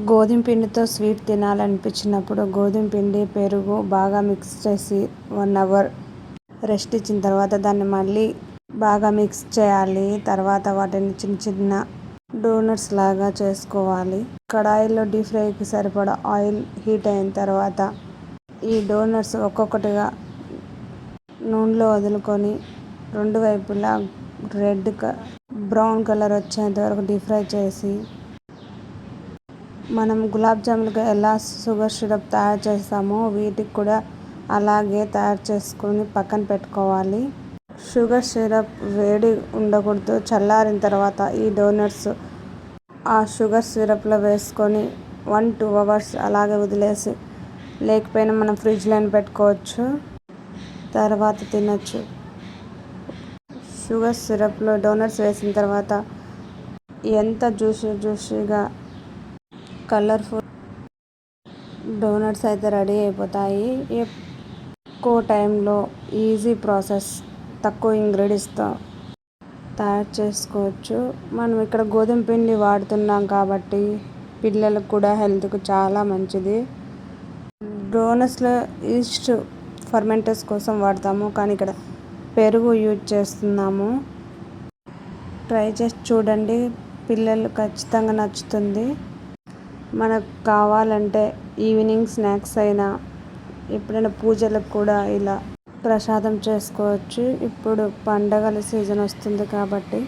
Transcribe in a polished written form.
గోధుమ పిండితో స్వీట్ తినాలనిపించినప్పుడు గోధుమ పిండి పెరుగు బాగా మిక్స్ చేసి 1 అవర్ రెస్ట్ ఇచ్చిన తర్వాత దాన్ని మళ్ళీ బాగా మిక్స్ చేయాలి. తర్వాత వాటిని చిన్న చిన్న డోనట్స్ లాగా చేసుకోవాలి. కడాయిలో డీప్ ఫ్రైకి సరిపడా ఆయిల్ హీట్ అయిన తర్వాత ఈ డోనట్స్ ఒక్కొక్కటిగా నూనెలో వదులుకొని 2 వైపులా బ్రౌన్ కలర్ వచ్చేంత వరకు డీప్ ఫ్రై చేసి, మనం గులాబ్ జామున్కి ఎలా షుగర్ సిరప్ తయారు చేస్తామో వీటికి కూడా అలాగే తయారు చేసుకొని పక్కన పెట్టుకోవాలి. షుగర్ సిరప్ వేడి ఉండకూడదు. చల్లారిన తర్వాత ఈ డోనట్స్ ఆ షుగర్ సిరప్లో వేసుకొని 1-2 అవర్స్ అలాగే వదిలేసి, లేకపోయినా మనం ఫ్రిడ్జ్లో పెట్టుకోవచ్చు, తర్వాత తినచ్చు. షుగర్ సిరప్లో డోనట్స్ వేసిన తర్వాత ఎంత జ్యూసీగా కలర్ఫుల్ డోనట్స్ అయితే రెడీ అయిపోతాయి. ఎక్కువ టైంలో ఈజీ ప్రాసెస్, తక్కువ ఇంగ్రీడియంట్స్తో తయారు చేసుకోవచ్చు. మనం ఇక్కడ గోధుమ పిండి వాడుతున్నాం కాబట్టి పిల్లలకు కూడా హెల్త్కు చాలా మంచిది. డోనట్స్లో ఈస్ట్ ఫర్మెంటర్స్ కోసం వాడతాము, కానీ ఇక్కడ పెరుగు యూజ్ చేస్తున్నాము. ట్రై చేసి చూడండి, పిల్లలు ఖచ్చితంగా నచ్చుతుంది. మనకు కావాలంటే ఈవినింగ్ స్నాక్స్ అయినా, ఎప్పుడైనా పూజలకు కూడా ఇలా ప్రసాదం చేసుకోవచ్చు. ఇప్పుడు పండగల సీజన్ వస్తుంది కాబట్టి